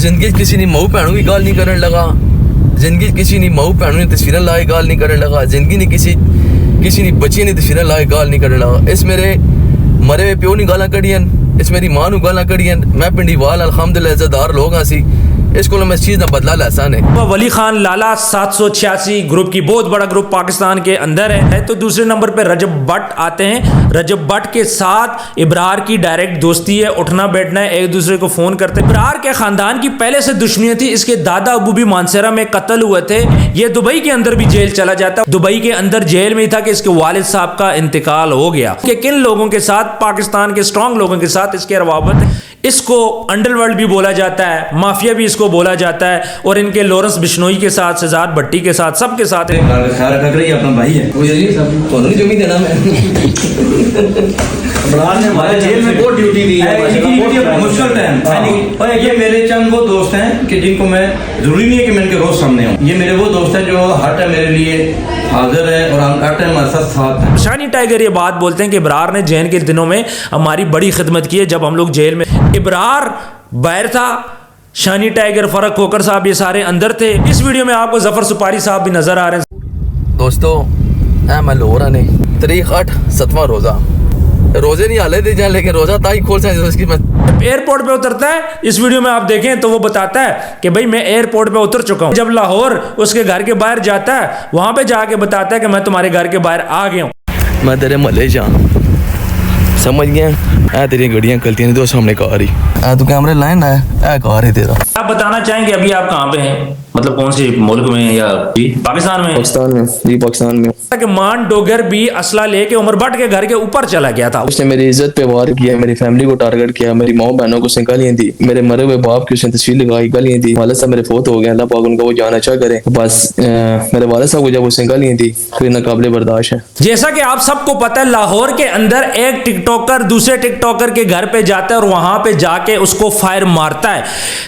जिंदगी किसी ने मऊ भैनों की गाल नहीं करने लगा, जिंदगी किसी ने मऊ भैनों ने तस्वीरें लाए गाल नहीं करने लगा, जिंदगी ने किसी ने बच्ची ने तस्वीरें लाए गाल नहीं करने लगा। इस मेरे मरे हुए प्यो ने गालां कढ़ियन, इस मेरी मां नूं गालां कढ़ियन। मैं पिंडी वाल अल्हम्दुलिल्लाह इज्जतदार लोग हाँ सी, इसको मैं इस चीज़ का बदला लहसान है। वली खान लाला 786 ग्रुप की बहुत बड़ा ग्रुप पाकिस्तान के अंदर है। तो दूसरे नंबर पे रजब भट्ट आते हैं। रजब भट्ट के साथ इब्रार की डायरेक्ट दोस्ती है, उठना बैठना है, एक दूसरे को फोन करते हैं। इब्रार के खानदान की पहले से दुश्मनी थी, इसके दादा अबू भी मानसेरा में कत्ल हुए थे। ये दुबई के अंदर भी जेल चला जाता, दुबई के अंदर जेल में ही था कि इसके वालिद साहब का इंतकाल हो गया। कि किन लोगों के साथ, पाकिस्तान के स्ट्रॉन्ग लोगों के साथ इसके रवाबत है। इसको अंडरवर्ल्ड भी बोला जाता है, माफिया भी इसको बोला जाता है, और इनके लॉरेंस बिश्नोई के साथ, शहजाद भट्टी के साथ, सबके साथ ख्याल रखा करिए, अपना भाई है। वो ये सब तो नहीं जमी देना मैं इमरान ने हमारे जेल में बहुत ड्यूटी दी है, मुश्किल टाइम। और ये मेरे चंद वो दोस्त हैं कि जिनको मैं, जरूरी नहीं है कि मैं इनके रोज सामने हूँ। ये मेरे वो दोस्त हैं जो हर टाइम मेरे लिए हाजिर है और हर टाइम हमारे साथ है। शानी टाइगर ये बात बोलते हैं कि इब्रार ने जेल के दिनों में हमारी बड़ी खिदमत की है। जब हम लोग जेल में, इब्रार बाहर था, शानी टाइगर, फरक खोकर साहब ये सारे अंदर थे। इस वीडियो में आपको जफर सुपारी साहब भी नजर आ रहे हैं। दोस्तों मैं लोहरा ने तारीख 8 7वां रोज़ा, रोजे नहीं हाले थे जाए, लेकिन रोजा ताई खोल से इसकी मैं एयरपोर्ट पे उतरता है। इस वीडियो में आप देखें तो वो बताता है कि भाई मैं एयरपोर्ट पे उतर चुका हूँ। जब लाहौर उसके घर के बाहर जाता है, वहां पे जाके बताता है कि मैं तुम्हारे घर के बाहर आ गया हूँ, मैं तेरे महल्ले जा, समझ गया। ऐ तेरी गड्डियां चलती नहीं, दो सामने कार ही, ऐ तू कैमरे लाइन है, ऐ कार है तेरा। आप बताना चाहेंगे अभी आप कहाँ पे हैं, मतलब कौन से मुल्क में हैं, या पाकिस्तान में? पाकिस्तान में जी, पाकिस्तान में। कि मान डोगर भी असला लेके उमर भट्ट के घर के ऊपर चला गया था। उसने मेरी इज्जत पे वार किया, मेरी फैमिली को टारगेट किया, मेरी माँ बहनों को उसने गालियां दी, मेरे मरे हुए बाप की उसने तस्वीर लगाई, गालियां दी। वालिद साहब मेरे फोत हो गए, अल्लाह पाक उनका वो जान अच्छा करे। बस मेरे वालिद साहब को जब उसने गालियां दी तो नाकाबिले बर्दाश्त है। जैसा कि आप सबको पता है, लाहौर के अंदर एक टिकटॉकर दूसरे टिकटॉकर के घर पे जाता है और वहां पे जाके उसको फायर मारता है।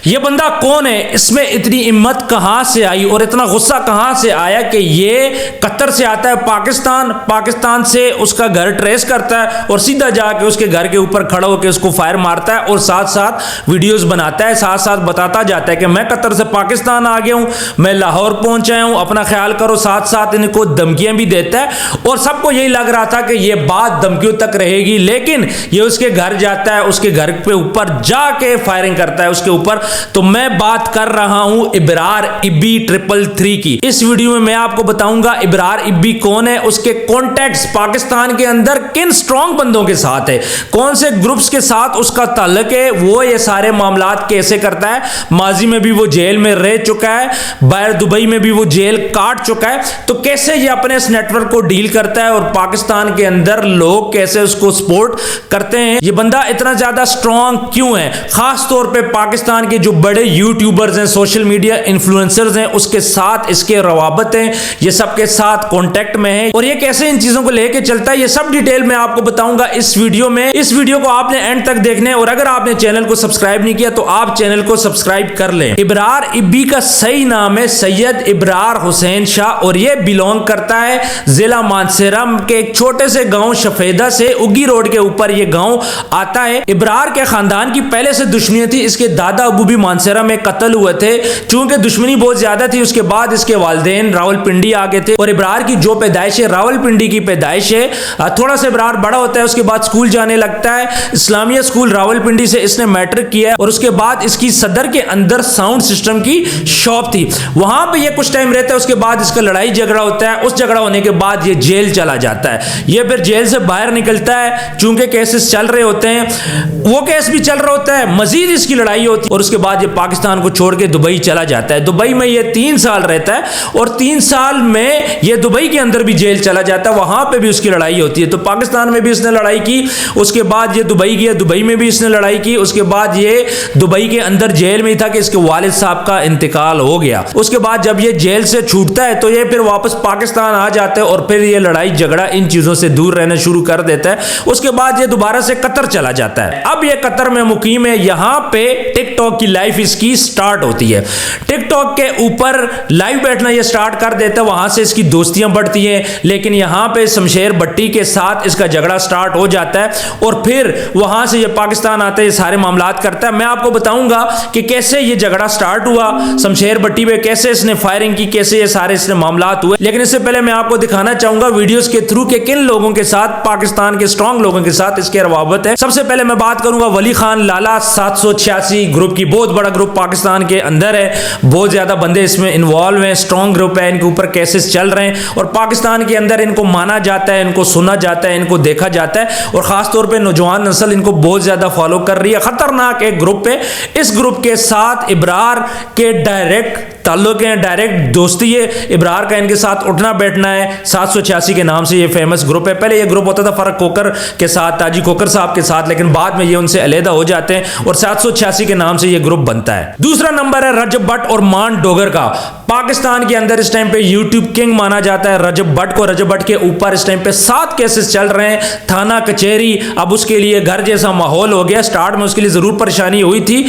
ये बंदा कौन है? इसमें इतनी हिम्मत कहां से आई और इतना गुस्सा कहां से आया कि ये कतर से आता है पाकिस्तान से उसका घर ट्रेस करता है और सीधा जाके उसके घर के ऊपर खड़ा होकर उसको फायर मारता है, और साथ साथ वीडियोस बनाता है, साथ साथ बताता जाता है कि मैं कतर से पाकिस्तान आ गया हूं, मैं लाहौर पहुंचा हूं, अपना ख्याल करो। साथ साथ इनको धमकियां भी देता है, और सबको यही लग रहा था कि ये बात धमकियों तक रहेगी, लेकिन ये उसके घर जाता है, उसके घर पे ऊपर जाके फायरिंग करता है उसके ऊपर। तो मैं बात कर रहा हूं इब्रार इब्बी 333 की। इस वीडियो में मैं आपको बताऊंगा इब्रार इब्बी कौन है, उसके कॉन्टैक्ट्स पाकिस्तान के अंदर किन स्ट्रॉन्ग बंदों के साथ है, कौन से ग्रुप्स के साथ उसका ताल्लुक है, वो ये सारे मामलात कैसे करता है। माजी में भी वो जेल में रह चुका है, बाहर दुबई में भी वो जेल काट चुका है, तो कैसे ये अपने इस नेटवर्क को डील करता है और पाकिस्तान के अंदर लोग कैसे उसको सपोर्ट करते हैं। ये बंदा इतना ज्यादा स्ट्रॉन्ग क्यों है, खास तौर पे पाकिस्तान के जो बड़े यूट्यूबर्स हैं, सोशल मीडिया इन्फ्लुएंसर्स हैं, उसके साथ इसके रवाबत हैं, ये सबके साथ कांटेक्ट में है, और ये कैसे इन चीजों को लेके चलता है, ये सब डिटेल में आपको बताऊंगा इस वीडियो में। इस वीडियो को आपने एंड तक देखना है, और अगर आपने चैनल को सब्सक्राइब नहीं किया तो आप चैनल को सब्सक्राइब कर लें। इब्रार इब्बी का सही नाम है सैयद इब्रार हुसैन शाह, और ये बिलोंग करता है जिला मानसेरा के एक छोटे से गांव शफेदा से, उगी रोड के ऊपर ये गांव आता है। इब्रार के खानदान की पहले से दुश्मनी थी, इसके दादा अबू भी मानसेरा में कत्ल हुए थे। चूंकि दुश्मनी बहुत ज्यादा थी, उसके बाद इसके वालिदैन रावलपिंडी आ गए थे, और इब्रार की जो पैदाइश है रावलपिंडी की पैदाइश है। थोड़ा सा इब्रार बड़ा होता है, उसके बाद स्कूल जाने लगता है, इस्लामिया स्कूल रावलपिंडी से इसने मैट्रिक किया है, और उसके बाद इसकी सदर के अंदर साउंड सिस्टम की शॉप थी, वहां पे ये कुछ टाइम रहता है। उसके बाद इसका लड़ाई झगड़ा होता है, उस झगड़ा होने के बाद ये जेल चला जाता है। ये फिर जेल से बाहर निकलता है, चूंकि केसेस चल रहे होते हैं, वो केस भी चल रहा होता है, मजीद इसकी लड़ाई होती है, और उसके बाद ये पाकिस्तान को छोड़ के दुबई चला जाता है। दुबई में ये 3 साल रहता है, और 3 साल में ये दुबई के अंदर भी जेल चला जाता है, वहां पे भी उसकी लड़ाई होती है। तो पाकिस्तान में भी इसने लड़ाई की, उसके बाद ये दुबई गया, दुबई में भी इसने लड़ाई की, उसके बाद ये दुबई के अंदर जेल में था कि इसके वालिद साहब का इंतकाल हो गया। उसके बाद जब ये जेल से छूटता है तो ये फिर वापस पाकिस्तान आ जाता है, और फिर ये लड़ाई झगड़ा इन चीजों से दूर रहना शुरू कर देता है। उसके बाद ये दोबारा से से कतर चला जाता है। अब ये कतर में मुकीम है, यहाँ पे टिकटॉक की लाइफ इसकी स्टार्ट होती है। टिकटॉक के ऊपर लाइव बैठना ये स्टार्ट कर देता है, वहां से इसकी दोस्तियां बढ़ती हैं, लेकिन यहाँ पे शमशेर भट्टी के साथ इसका झगड़ा स्टार्ट हो जाता है और फिर वहां से ये पाकिस्तान आता है, ये सारे मामलात करता है। मैं आपको बताऊंगा कि कैसे ये झगड़ा स्टार्ट हुआ शमशेर भट्टी पे, कैसे इसने फायरिंग की, कैसे ये सारे इसने मामलात हुए। लेकिन इससे पहले मैं आपको दिखाना चाहूंगा वीडियोस के थ्रू के किन लोगों के साथ, पाकिस्तान के स्ट्रॉन्ग लोगों के साथ इसके रवाबत है। सबसे पहले मैं बात करूंगा वली खान लाला 786 ग्रुप की। बहुत बड़ा ग्रुप पाकिस्तान के अंदर है, बहुत ज्यादा बंदे इसमें इन्वॉल्व हैं, स्ट्रॉन्ग ग्रुप है, इनके ऊपर केसेस चल रहे हैं और पाकिस्तान के अंदर इनको माना जाता है, इनको सुना जाता है, इनको देखा जाता है और खासतौर पर नौजवान नस्ल इनको बहुत ज्यादा फॉलो कर रही है। खतरनाक एक ग्रुप है। इस ग्रुप के साथ इब्रार के डायरेक्ट ताल्लुक है, डायरेक्ट दोस्ती है, इब्रार का इनके साथ उठना बैठना है। 786 के नाम से ये फेमस ग्रुप है। पहले ये ग्रुप होता था फरक कोकर के साथ, ताजी कोकर साहब के साथ, लेकिन बाद में ये उनसे अलहदा हो जाते हैं और 786 के नाम से ये ग्रुप बनता है। दूसरा नंबर है रजब भट्ट और मान डोगर का। पाकिस्तान के अंदर इस टाइम पे यूट्यूब किंग माना जाता है रजब भट्ट को। रजब भट्ट के ऊपर इस टाइम पे 7 केसेस चल रहे हैं, थाना कचहरी, अब उसके लिए घर जैसा माहौल हो गया। स्टार्ट में उसके लिए जरूर परेशानी हुई थी।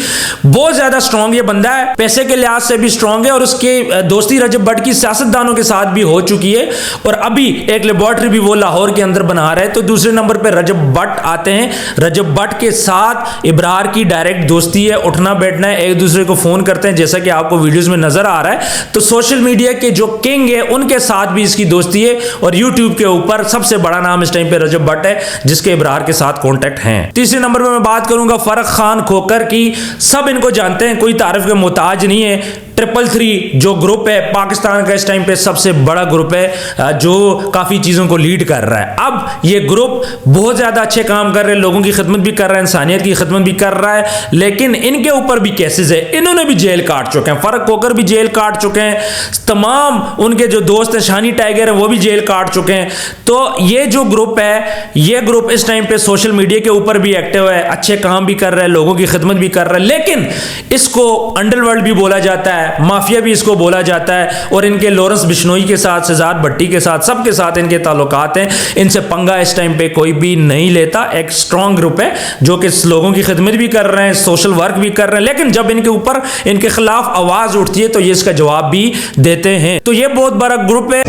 बहुत ज्यादा स्ट्रांग ये बंदा है, पैसे के लिहाज से भी स्ट्रांग है और उसके दोस्ती रजब भट्ट की सियासतदानों के साथ भी हो चुकी है और अभी एक लेबोरेटरी भी वो लाहौर के अंदर बना रहे हैं। तो दूसरे नंबर पे रजब भट्ट आते हैं। रजब भट्ट के साथ इब्रार की डायरेक्ट दोस्ती है, उठना बैठना है, एक दूसरे को फोन करते हैं, जैसा कि आपको वीडियोस में नजर आ रहा है। तो सोशल मीडिया के जो किंग है उनके साथ भी इसकी दोस्ती है और यूट्यूब के ऊपर सबसे बड़ा नाम इस टाइम पे रजब भट्ट है, जिसके इब्रार के साथ कॉन्टेक्ट हैं। तीसरे नंबर पे मैं बात करूंगा फरक खान खोकर की। सब इनको जानते हैं, कोई तारीफ के मोहताज नहीं है। 333 जो ग्रुप है पाकिस्तान का इस टाइम पे सबसे बड़ा ग्रुप है जो काफी चीजों को लीड कर रहा है। अब ये ग्रुप बहुत ज्यादा अच्छे काम कर रहे हैं, लोगों की खिदमत भी कर रहा है, इंसानियत की खिदमत भी कर रहा है, लेकिन इनके ऊपर भी केसेस है। इन्होंने भी जेल काट चुके हैं, फरक कोकर भी जेल काट चुके हैं, तमाम उनके जो दोस्त हैं शानी टाइगर है वो भी जेल काट चुके हैं। तो ये जो ग्रुप है, ये ग्रुप इस टाइम पे सोशल मीडिया के ऊपर भी एक्टिव है, अच्छे काम भी कर रहा है, लोगों की खिदमत भी कर रहा है, लेकिन इसको अंडरवर्ल्ड भी बोला जाता है, माफिया भी इसको बोला जाता है और इनके लॉरेंस बिश्नोई के साथ, शहजाद भट्टी के साथ, सबके साथ इनके ताल्लुकात हैं। इनसे पंगा इस टाइम पे कोई भी नहीं लेता। एक स्ट्रॉन्ग ग्रुप है जो कि लोगों की खिदमत भी कर रहे हैं, सोशल वर्क भी कर रहे हैं, लेकिन जब इनके ऊपर इनके खिलाफ आवाज उठती है तो ये इसका जवाब भी देते हैं। तो ये बहुत बड़ा ग्रुप है।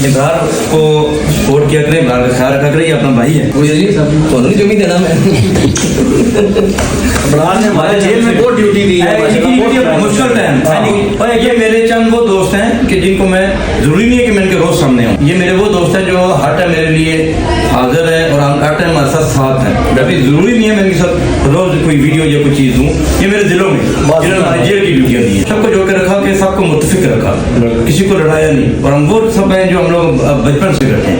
इब्रार को सपोर्ट किया करें, इब्रार का ख्याल रखा करें, ये अपना भाई है। जमी देना मैं इब्रार ने हमारे जेल में बहुत ड्यूटी दी है, मुश्किल टाइम। और ये मेरे चंद वो दोस्त हैं कि जिनको मैं जरूरी नहीं है कि मैं इनके रोज सामने हूँ। ये मेरे वो दोस्त हैं जो हर टाइम मेरे लिए हाजिर है और हर टाइम हमारे साथ है। अभी जरूरी नहीं है मैं इनके साथ रोज कोई वीडियो या कोई चीज दूँ। ये मेरे दिलों में जिन्होंने हमारे जेल की ड्यूटियाँ दी है, सबको जोड़ के रखा कि सबको मुतफिक रखा, किसी को लड़ाया नहीं। और हम वो सब हैं जो हम लोग बचपन से करते हैं।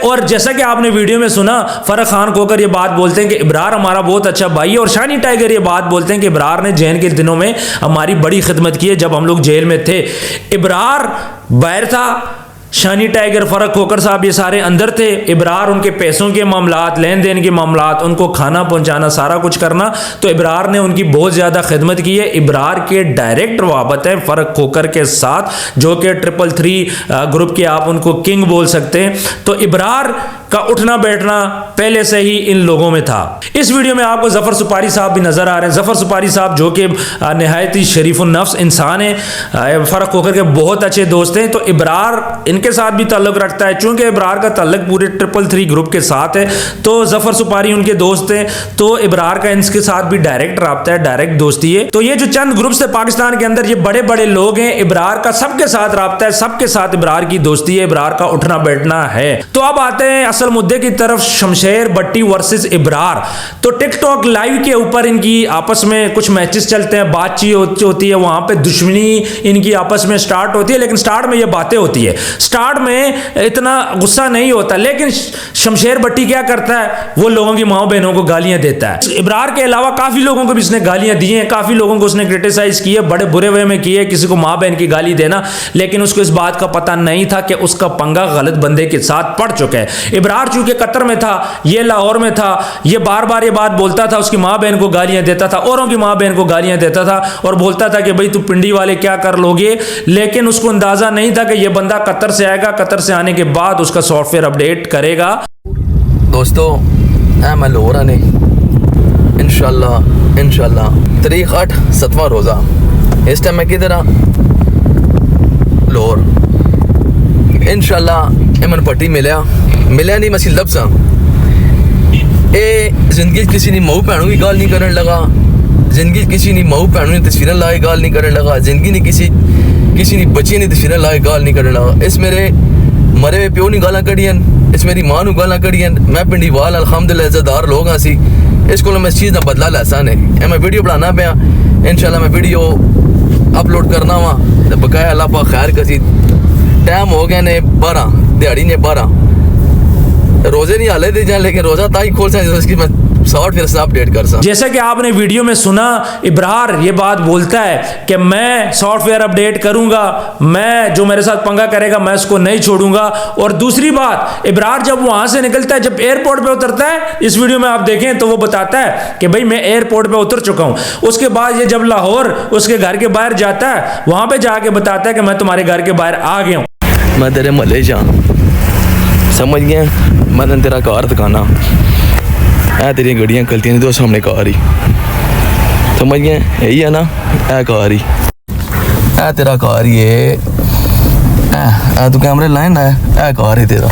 और जैसा कि आपने वीडियो में सुना, फरक खान खोकर ये बात बोलते हैं कि इब्रार हमारा बहुत अच्छा भाई है और शानी टाइगर ये बात बोलते हैं कि इब्रार ने जेल के दिनों में हमारी बड़ी खिदमत की है जब हम लोग जेल में थे। इब्रार बाहर था, शानी टाइगर, फरक खोकर साहब ये सारे अंदर थे। इब्रार उनके पैसों के मामलात, लेन देन के मामलात, उनको खाना पहुंचाना, सारा कुछ करना, तो इब्रार ने उनकी बहुत ज़्यादा खिदमत की है। इब्रार के डायरेक्ट रवाबत है फरक खोकर के साथ, जो कि 333 ग्रुप के आप उनको किंग बोल सकते हैं। तो इब्रार का उठना बैठना पहले से ही इन लोगों में था। इस वीडियो में आपको जफर सुपारी साहब भी नजर आ रहे हैं। जफर सुपारी साहब जो कि निहायत ही शरीफ नफ्स इंसान है, फरक होकर के बहुत अच्छे दोस्त हैं। तो इब्रार इनके साथ भी ताल्लुक रखता है, चूंकि इब्रार का ताल्लुक पूरे 333 ग्रुप के साथ है, तो जफर सुपारी उनके दोस्त हैं, तो इब्रार का इनके साथ भी डायरेक्ट रब्ता है, डायरेक्ट दोस्ती है। तो ये जो चंद ग्रुप्स थे पाकिस्तान के अंदर, ये बड़े बड़े लोग हैं, इब्रार का सबके साथ रब्ता है, सबके साथ इब्रार की दोस्ती है, इब्रार का उठना बैठना है। तो अब आते हैं असल मुद्दे की तरफ, शमशेर भट्टी वर्सेस इब्रार। तो टिकटॉक लाइव के ऊपर इनकी आपस में कुछ मैचेस चलते हैं, बातचीत होती है, वहां पे दुश्मनी इनकी आपस में स्टार्ट होती है, लेकिन स्टार्ट में ये बातें होती है, स्टार्ट में इतना गुस्सा नहीं होता, लेकिन शमशेर भट्टी क्या करता है, वो लोगों की माँ बहनों को गालियां देता है। इब्रार के अलावा काफी लोगों को भी इसने गालियां दी हैं, काफी लोगों को उसने क्रिटिसाइज किया, बड़े बुरे वे में किए, किसी को माँ बहन की गाली देना, लेकिन उसको इस बात का पता नहीं था कि उसका पंगा गलत बंदे के साथ पड़ चुका है। इब्रार चूंकि कतर में था, ये लाहौर में था, ये बार बार ये बात बोलता था, उसकी माँ बहन को गालियां देता था, औरों की माँ बहन को गालियां देता था और बोलता था कि भाई तू पिंडी वाले क्या कर लोगे, लेकिन उसको अंदाजा नहीं था कि ये बंदा कतर से आएगा, कतर से आने के बाद उसका सॉफ्टवेयर अपडेट करेगा। दोस्तों मैं लाहौर आने इंशाल्लाह तारीख 8 7वां रोज़ा। इस टाइम मैं किधर हाँ लाहौर। इंशाल्लाह एमन पट्टी मिलिया नहीं मैं लफ्ज़ ए जिंदगी किसी ने मऊ भैनों की गाल नहीं करने लगा, जिंदगी किसी ने मऊ भैनों ने तस्वीरें लाए गाल नहीं करने लगा, जिंदगी ने किसी ने बच्ची ने तस्वीरें लाए गाल नहीं करने लगा। इस मेरे मरे हुए प्यो ने गालां कढ़ियन, इस मेरी मां नूं गालां कढ़ियन। मैं पिंडी वाल अल्हम्दुलिल्लाह इज्जतदार लोग हाँ सी, इस को मैं इस चीज़ का बदला लैसा ने। मैं वीडियो बनाना पाया, इंशाल्लाह मैं वीडियो अपलोड करना वा तो बकाया अल्लाह पाक खैर कसी। टाइम हो गया ने 12 दिहाड़ी ने 12 रोजे नहीं हाले दे जाए, लेकिन रोजा ताई खोल सकते उसकी मैं सॉफ्टवेयर से अपडेट कर सकता। जैसा कि आपने वीडियो में सुना, इब्रार ये बात बोलता है कि मैं सॉफ्टवेयर अपडेट करूंगा, मैं जो मेरे साथ पंगा करेगा मैं उसको नहीं छोड़ूंगा। और दूसरी बात, इब्रार जब वहां से निकलता है, जब एयरपोर्ट पे उतरता है, इस वीडियो में आप देखें तो वो बताता है कि भाई मैं एयरपोर्ट पे उतर चुका हूं। उसके बाद ये जब लाहौर उसके घर के बाहर जाता है, वहां पे जाके बताता है कि मैं तुम्हारे घर के बाहर आ गया हूं। मैं तेरे महल्ले जा समझ गया, मैंने तेरा कार दिखाना है, तेरी गड्डियाँ गलतियाँ नहीं तो सामने कार ही समझ गया, यही है ना, है कार ही है तेरा कार ही है तू कैमरे लाइन है कार ही तेरा।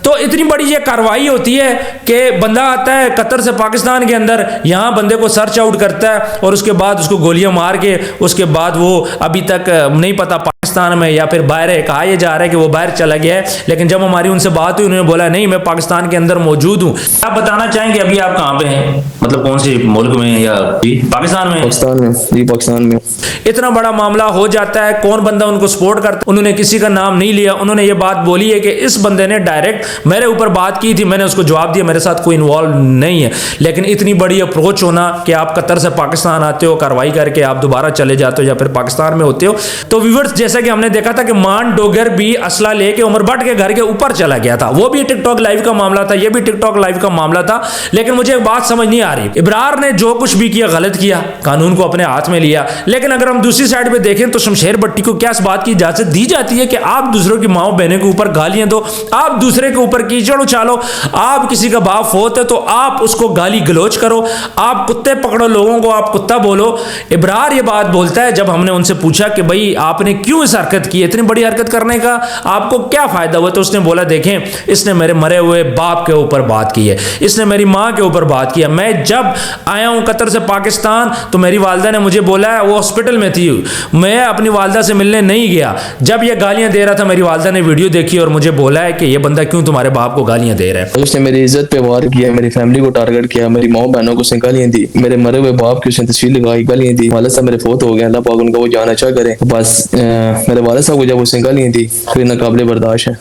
तो इतनी बड़ी ये कार्रवाई होती है कि बंदा आता है कतर से पाकिस्तान के अंदर, यहाँ बंदे को सर्च आउट करता है और उसके बाद उसको गोलियां मार के उसके बाद वो अभी तक नहीं पता पाकिस्तान में या फिर बाहर है। कहा यह जा रहा है कि वो बाहर चला गया है, लेकिन जब हमारी उनसे बात हुई उन्होंने बोला नहीं मैं पाकिस्तान के अंदर मौजूद हूँ। आप बताना चाहेंगे अभी आप कहाँ पे हैं, मतलब कौन से मुल्क में या पाकिस्तान में? पाकिस्तान में। इतना बड़ा मामला हो जाता है, कौन बंदा उनको सपोर्ट करता है, उन्होंने किसी का नाम नहीं लिया। उन्होंने ये बात बोली है कि इस बंदे ने डायरेक्ट मेरे ऊपर बात की थी, मैंने उसको जवाब दिया, मेरे साथ कोई इन्वॉल्व नहीं है। लेकिन इतनी बड़ी अप्रोच होना कि आप कतर से पाकिस्तान आते हो, कार्रवाई करके आप दोबारा चले जाते हो या फिर पाकिस्तान में होते हो। तो व्यूअर्स जैसा कि हमने देखा था कि मान डोगर भी असला लेके उमर भट्ट के घर के ऊपर चला गया था, वो भी टिकटॉक लाइव का मामला था, ये भी टिकटॉक लाइव का मामला था। लेकिन मुझे एक बात समझ नहीं आ रही, इब्रार ने जो कुछ भी किया गलत किया, कानून को अपने हाथ में लिया। लेकिन अगर हम दूसरी साइड पे देखें तो शमशेर भट्टी को क्या इस बात की इजाजत दी जाती है कि आप दूसरों की माओ बहनों के ऊपर गालियां दो, आप दूसरे के ऊपर कीचड़ उछालो, आप किसी का बाप होते तो आप उसको गाली गलोच करो, आप कुत्ते पकड़ो लोगों को, आप कुत्ता बोलो। इब्रार ये बात बोलता है जब हमने उनसे पूछा कि भाई आपने क्यों इस हरकत की, इतनी बड़ी हरकत करने का आपको क्या फायदा हुआ? तो उसने बोला देखें इसने मेरे मरे हुए बाप के ऊपर बात की है, इसने मेरी माँ के ऊपर बात किया। मैं जब आया हूं कतर से पाकिस्तान तो मेरी वालदा ने मुझे बोला है, वो हॉस्पिटल में थी, मैं अपनी वालदा से मिलने नहीं गया। जब ये गालियां दे रहा था मेरी वालदा ने वीडियो देखी और मुझे बोला है कि ये बंदा क्यों तुम्हारे बाप को गालियां दे रहा है। उसने मेरी इज्जत पे वार किया, मेरी फैमिली को टारगेट किया, मेरी माँ बहनों को उसने गालियां दी, मेरे मरे हुए बाप की उसने तस्वीर लगाई, गालियां दी। वालिद साहब मेरे फोत हो गए, अल्लाह पाक उनका वो जान अच्छा करे। बस मेरे वालिद साहब को जब उसने गालियां दी फिर नाकाबिले बर्दाश्त है।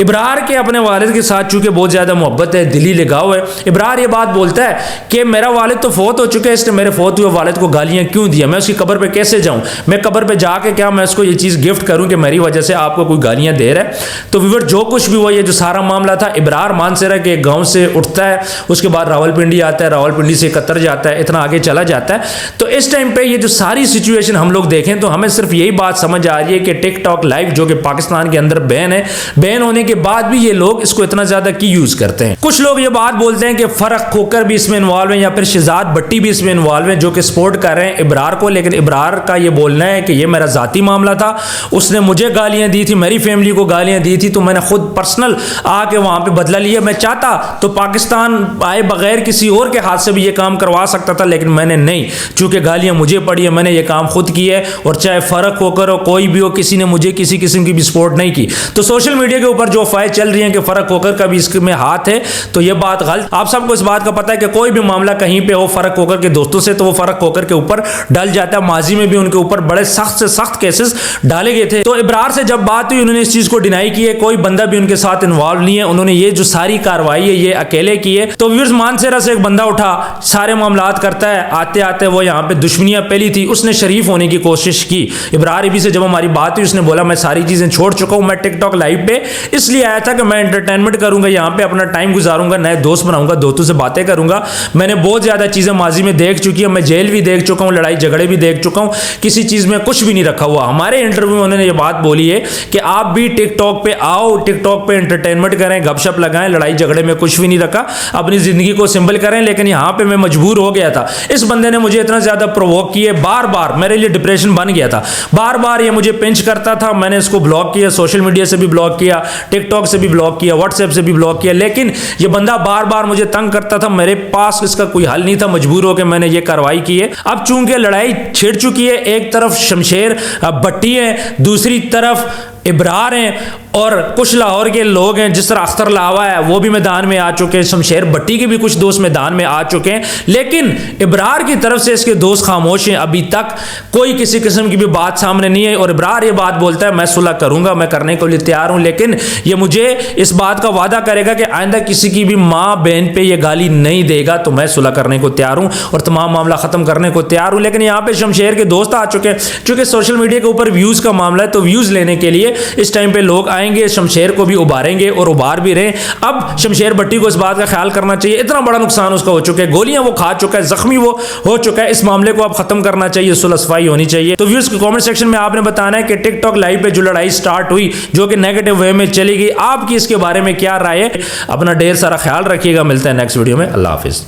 इब्रार के अपने वालिद के साथ चूंकि बहुत ज्यादा मोहब्बत है, दिली लगाव है, इब्रार ये बात बोलता है कि मेरा वालिद तो फोत हो चुका है, इसने मेरे फोत हुए वालिद को गालियां क्यों दिया, मैं उसकी कब्र पे कैसे जाऊं, मैं कब्र पे जाके क्या मैं उसको ये चीज गिफ्ट करूं कि मेरी वजह से आपको कोई गालियां दे रहा है। तो व्यूअर जो कुछ भी हुआ, ये जो सारा मामला था, इब्रार मानसरा के गांव से उठता है, उसके बाद रावलपिंडी आता है, रावलपिंडी से कतर जाता है, इतना आगे चला जाता है। तो इस टाइम पे ये जो सारी सिचुएशन हम लोग देखें तो हमें सिर्फ यही बात समझ आ रही है कि टिकटॉक लाइव जो कि पाकिस्तान के अंदर बैन है, बैन होने के बाद भी ये लोग इसको इतना ज्यादा क्यों यूज करते हैं। कुछ लोग ये बात बोलते हैं कि फर्क खोकर भी इसमें इन्वॉल्व है या फिर शहजाद भट्टी भी इसमें इन्वॉल्व है जो कि सपोर्ट कर रहे हैं इब्रार को। लेकिन इब्रार का ये बोलना है कि ये मेरा जाती मामला था, उसने मुझे गालियां दी थी, मेरी फैमिली को गालियां दी थी, तो मैंने खुद पर्सनल आके वहां पे बदला लिया। मैं चाहता तो पाकिस्तान आए बगैर किसी और के हाथ से भी ये काम करवा सकता था, लेकिन मैंने नहीं, चूंकि गालियां मुझे पड़ी है, मैंने ये काम खुद किया है। और चाहे फर्क होकर हो कोई भी हो, किसी ने मुझे किसी किस्म की भी सपोर्ट नहीं की। तो सोशल मीडिया के ऊपर जो अफवाहें चल रही हैं कि फर्क होकर का भी इसमें हाथ है, तो ये बात गलत। आप सबको इस बात का पता है कि कोई भी मामला कहीं पे हो फर्क होकर के दोस्तों से, तो वो फर्क होकर के ऊपर डल जाता है। माजी में भी उनके ऊपर बड़े सख्त से सख्त केसेस डाले गए थे। तो इब्रार से जब बात हुई उन्होंने इस चीज को डिनाई की है, कोई बंदा भी उनके साथ इन्वॉल्व नहीं है, उन्होंने ये जो सारी कार्रवाई है ये अकेले की है। तो व्यूअर्स, मानसेरा से एक बंदा उठा, सारे मामलात करता है, आते आते वो यहाँ पे दुश्मनियां पहली थी, उसने शरीफ होने की कोशिश की। इब्रार इबी से जब हमारी बात हुई, उसने बोला मैं सारी चीजें छोड़ चुका हूं, मैं टिकटॉक लाइव पे इसलिए आया था कि मैं एंटरटेनमेंट करूंगा, यहाँ पे अपना टाइम गुजारूंगा, नए दोस्त बनाऊंगा, दोस्तों से बातें करूंगा। मैंने बहुत ज्यादा चीजें माजी में देख चुकी है, मैं जेल भी देख चुका हूं, लड़ाई झगड़े भी देख चुका हूं, किसी चीज में कुछ भी नहीं रखा हुआ। हमारे इंटरव्यू में उन्होंने ये बात बोली है कि आप भी टिकटॉक पे आओ, टिकटॉक पे एंटरटेनमेंट करें, गपशप लगाएं, लड़ाई झगड़े में कुछ भी नहीं रखा, अपनी जिंदगी को सिंपल करें। लेकिन यहां पे मैं मजबूर हो गया था, इस बंदे ने मुझे इतना ज्यादा प्रोवोक किए, बार बार मेरे लिए डिप्रेशन बन गया था, बार बार ये मुझे पिंच करता था। मैंने इसको ब्लॉक किया, सोशल मीडिया से भी ब्लॉक किया, टिकटॉक से भी ब्लॉक किया, व्हाट्सएप से भी ब्लॉक किया, लेकिन ये बंदा बार बार मुझे तंग करता था। मेरे पास इसका कोई हल नहीं था, मजबूर होकर मैंने ये कार्रवाई की है। अब चूंकि लड़ाई छिड़ चुकी है, एक तरफ शमशेर भट्टी है, दूसरी तरफ इब्रार हैं और कुछ लाहौर के लोग हैं, जिस तरह अख्तर लावा है वो भी मैदान में आ चुके हैं, शमशेर भट्टी के भी कुछ दोस्त मैदान में आ चुके हैं, लेकिन इब्रार की तरफ से इसके दोस्त खामोश हैं। अभी तक कोई किसी किस्म की भी बात सामने नहीं है और इब्रार ये बात बोलता है मैं सुलह करूंगा, मैं करने के लिए तैयार हूं, लेकिन ये मुझे इस बात का वादा करेगा कि आइंदा किसी की भी माँ बहन पे ये गाली नहीं देगा, तो मैं सुलह करने को तैयार हूं और तमाम मामला खत्म करने को तैयार हूं। लेकिन यहाँ पे शमशेर के दोस्त आ चुके हैं, चूंकि सोशल मीडिया के ऊपर व्यूज का मामला है, तो व्यूज लेने के लिए इस टाइम पे लोग आएंगे, शमशेर को भी उबारेंगे और उबार भी रहे। अब शमशेर भट्टी को इस बात का ख्याल करना चाहिए, इतना बड़ा नुकसान उसका हो चुका है, गोलियां वो खा चुका है, जख्मी वो हो चुका है, इस मामले को अब खत्म करना चाहिए, सुलह सफाई होनी चाहिए। तो व्यूअर्स, कमेंट सेक्शन में आपने बताना है कि टिकटॉक लाइव पे जो लड़ाई स्टार्ट हुई, जो कि नेगेटिव वे में चली गई, आपकी इसके बारे में क्या राय है। अपना ढेर सारा ख्याल रखिएगा, मिलते हैं नेक्स्ट वीडियो में, अल्लाह हाफिज।